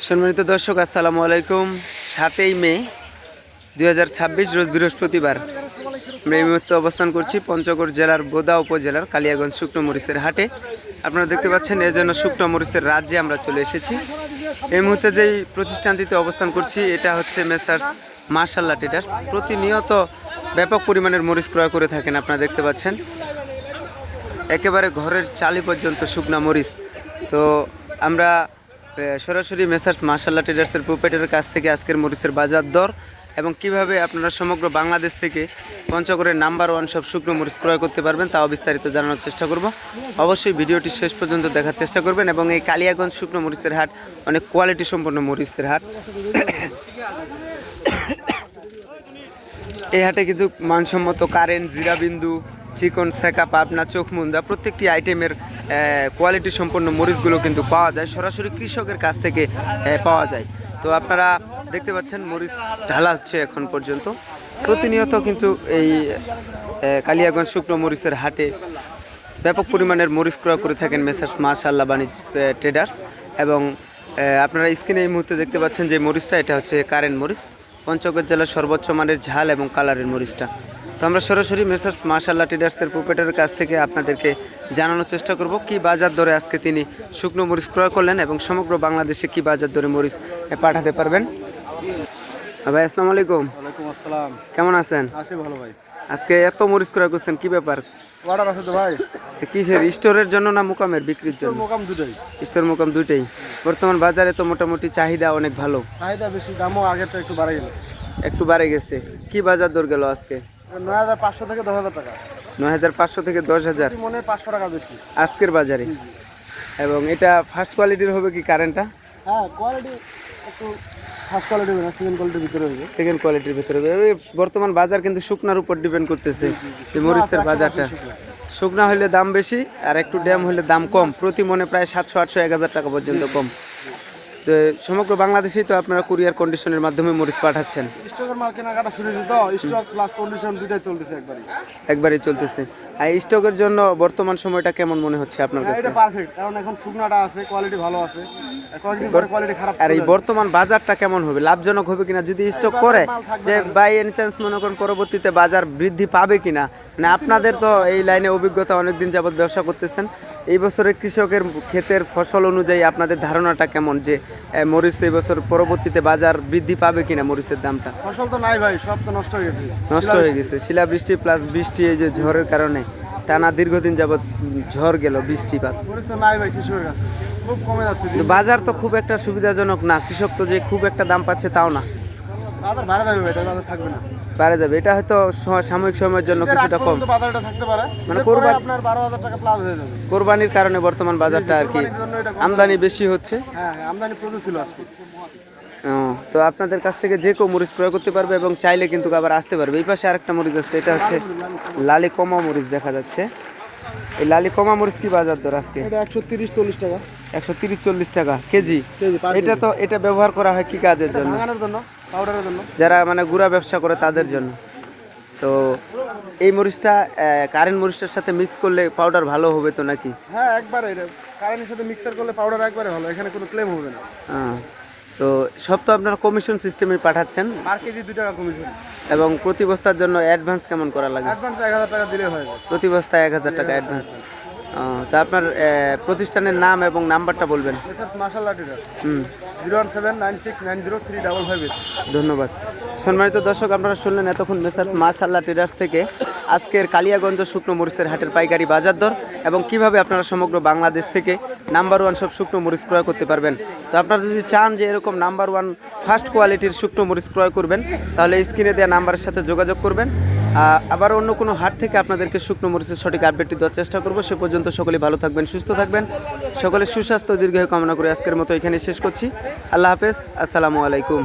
সম্মানিত দর্শক, আসসালামু আলাইকুম। 7ই মে 2026 রোজ বৃহস্পতিবার আমরা এই মুহূর্তে অবস্থান করছি পঞ্চগড় জেলার বোদা উপজেলার কালিয়াগঞ্জ শুকনো মরিচের হাটে। আপনারা দেখতে পাচ্ছেন এর জন্য শুকনো মরিচের রাজ্যে আমরা চলে এসেছি। এই মুহূর্তে যেই প্রতিষ্ঠানটিতে অবস্থান করছি এটা হচ্ছে মেসার্স মার্শাল্লাহ ট্রেডার্স। প্রতিনিয়ত ব্যাপক পরিমাণের মরিচ ক্রয় করে থাকেন। আপনারা দেখতে পাচ্ছেন একেবারে ঘরের চালি পর্যন্ত শুকনা মরিচ। তো আমরা সরাসরি মেসার্স মার্শাল্লাহ ট্রেডার্সের প্রোপাইটারের কাছ থেকে আজকের মরিচের বাজার দর এবং কিভাবে আপনারা সমগ্র বাংলাদেশ থেকে পঞ্চগড়ের নাম্বার 1 সব শুকনো মরিচ ক্রয় করতে পারবেন তাও বিস্তারিত জানানোর চেষ্টা করব। অবশ্যই ভিডিওটি শেষ পর্যন্ত দেখার চেষ্টা করবেন। এবং এই কালিয়াগঞ্জ শুকনো মরিচের হাট অনেক কোয়ালিটি সম্পন্ন মরিচের হাট। এই হাটে কিন্তু মানসম্মত কারেন্ট, জিরাবিন্দু, চিকন, সেকা, পাবনা, চোখমুন্দা প্রত্যেকটি আইটেমের কোয়ালিটি সম্পন্ন মরিচগুলো কিন্তু পাওয়া যায়, সরাসরি কৃষকের কাছ থেকে পাওয়া যায়। তো আপনারা দেখতে পাচ্ছেন মরিচ ঢালা হচ্ছে এখন পর্যন্ত। প্রতিনিয়ত কিন্তু এই কালিয়াগঞ্জ শুকনো মরিচের হাটে ব্যাপক পরিমাণের মরিচ ক্রয় করে থাকেন মেসার্স মার্শাল্লাহ বাণিজ্য ট্রেডার্স। এবং আপনারা স্ক্রিনে এই মুহূর্তে দেখতে পাচ্ছেন যে মরিচটা, এটা হচ্ছে কারেন্ট মরিচ, পঞ্চগড় জেলার সর্বোচ্চ মানের ঝাল এবং কালারের মরিচটা। তো আমরা সরাসরি মেসার্স মার্শাল্লাহ ট্রেডার্সের প্রোপাইটারের কাছ থেকে আপনাদেরকে জানানোর চেষ্টা করব কি বাজার দরে আজকে তিনি শুকনো মরিচ ক্রয় করলেন এবং সমগ্র বাংলাদেশে কি বাজার দরে মরিচ পাঠাতে পারবেন। ভাই আসসালামু আলাইকুম। ওয়ালাইকুম আসসালাম। কেমন আছেন? আছি ভালো ভাই। আজকে এত মরিচ ক্রয় করছেন, কি ব্যাপার? অর্ডার আছে তো ভাই। কিসের, স্টোরের জন্য না মোকামের বিক্রির জন্য? মোকাম দুটোই। স্টোর মোকাম দুইটাই। বর্তমান বাজারে তো মোটামুটি চাহিদা অনেক ভালো। চাহিদা বেশি, দামও আগেরটা একটু বাড়ে গেল। একটু বাড়ে গেছে। কি বাজার দর গেল আজকে? ৯,৫০০ থেকে ১০,০০০ টাকা। ৯,৫০০ থেকে ১০,০০০ মনে হয় ৫০০ টাকা বেশি আজকের বাজারে। এবং এটা ফার্স্ট কোয়ালিটির হবে কি কারেন্টটা? হ্যাঁ, কোয়ালিটি একটু ফার্স্ট কোয়ালিটি হবে না, সেকেন্ড কোয়ালিটির ভিতরে হবে। সেকেন্ড কোয়ালিটির ভিতরে হবে। বর্তমান বাজার কিন্তু শুকনার উপর ডিপেন্ড করতেছে যে মরিচের বাজারটা। শুকনা হলে দাম বেশি আর একটু ড্যাম হলে দাম কম। প্রতি মনে প্রায় ৭০০, ৮০০, ১,০০০ টাকা পর্যন্ত কম। তো সমগ্র বাংলাদেশেই তো আপনারা কুরিয়ার কন্ডিশনের মাধ্যমে মরিচ পাঠাচ্ছেন। স্টকের মাল কেনাকাটা শুরু হয়েছে তো, স্টক প্লাস কন্ডিশন দুইটাই চলতেছে একবারই চলতেছে। আর স্টকের জন্য বর্তমান সময়টা কেমন মনে হচ্ছে আপনার কাছে? এটা পারফেক্ট, কারণ এখন শুকনাটা আছে, কোয়ালিটি ভালো আছে। কয়েকদিন পরে কোয়ালিটি খারাপ। আর এই বর্তমান বাজারটা কেমন হবে, লাভজনক হবে কিনা যদি স্টক করে, যে বাই এনি চান্স মনে করেন পরবর্তীতে বাজার বৃদ্ধি পাবে কিনা? মানে আপনাদের তো এই লাইনে অভিজ্ঞতা, অনেকদিন যাবত ব্যবসা করতেছেন। এই বছরের কৃষকের ক্ষেতের ফসল অনুযায়ী আপনাদের ধারণাটা কেমন যে মরিচ এই বছর পরবর্তীতে বাজার বৃদ্ধি পাবে কিনা? মরিচের দামটা ফসল তো নাই ভাই, সব তো নষ্ট হয়ে গেছে। নষ্ট হয়ে গেছে শিলাবৃষ্টি প্লাস বৃষ্টি, এই যে ঝড়ের কারণে টানা দীর্ঘদিন যাবত ঝড় গেল, বৃষ্টিপাত তো নাই ভাই, কৃষকের কাছে খুব কমে যাচ্ছে। বাজার তো খুব একটা সুবিধাজনক না, কৃষক তো যে খুব একটা দাম পাচ্ছে তাও না। বাজার ভাড়া যাবে ভাই, বাজার থাকবে না, বাড়ে যাবে। এটা হয়তো সাময়িক সময়ের জন্য কিছুটা কম, বাজারটা থাকতে পারে। মানে আপনার 12,000 টাকা প্লাস হয়ে যাবে। কোরবানির কারণে বর্তমান বাজারটা আর কি আমদানি বেশি হচ্ছে। হ্যাঁ, আমদানি প্রচুর ছিল আজকে। তো আপনাদের কাছ থেকে যে কেউ মরিচ ক্রয় করতে পারবে এবং চাইলে কিন্তু আবার আসতে পারবে। এই পাশে আরেকটা মরিচ আছে, এটা হচ্ছে লালি কমা মরিচ দেখা যাচ্ছে। এই লালি কমা মরিচ কি বাজার দর আজকে? এটা 130-40 টাকা। 130-40 টাকা কেজি। এটা ব্যবহার করা হয় কি কাজের জন্য? পাউডারের জন্য, যারা মানে গুঁড়া ব্যবসা করে তাদের জন্য। তো এই মরিচটা কারেন্ট মরিচটার সাথে মিক্স করলে পাউডার ভালো হবে তো নাকি? হ্যাঁ, একবারে এটা কারেন্টের সাথে মিক্সার করলে পাউডার একবারে ভালো, এখানে কোনো ক্লেম হবে না। তো সব তো আপনারা কমিশন সিস্টেমে পাঠাচ্ছেন, পার কেজি 2 টাকা কমিশন। এবং প্রতি বস্তার জন্য অ্যাডভান্স কেমন করা লাগে? অ্যাডভান্স 1,000 টাকা দিলে হয়। প্রতি বস্তায় 1,000 টাকা অ্যাডভান্স। তা আপনার প্রতিষ্ঠানের নাম এবং নাম্বারটা বলবেন। মার্শাল্লাহ ট্রেডার্স 01796903558। ধন্যবাদ। সম্মানিত দর্শক, আপনারা শুনলেন এতক্ষণ মেসার্স মার্শাল্লাহ ট্রেডার্স থেকে আজকের কালিয়াগঞ্জ শুকনো মরিচের হাটের পাইকারি বাজার দর এবং কিভাবে আপনারা সমগ্র বাংলাদেশ থেকে নাম্বার 1 সব শুকনো মরিচ ক্রয় করতে পারবেন। তো আপনারা যদি চান যে এরকম নাম্বার 1 ফার্স্ট কোয়ালিটির শুকনো মরিচ ক্রয় করবেন, তাহলে স্ক্রিনে দেওয়া নাম্বারের সাথে যোগাযোগ করবেন। আবার অন্য কোনো হাট থেকে আপনাদেরকে শুকনো মরিচের সঠিক আপডেটটি দেওয়ার চেষ্টা করব। সে পর্যন্ত সকলে ভালো থাকবেন, সুস্থ থাকবেন, সকলের সুস্বাস্থ্য দীর্ঘায়ু কামনা করে আজকের মতো এখানে শেষ করছি। আল্লাহ হাফেজ, আসসালামু আলাইকুম।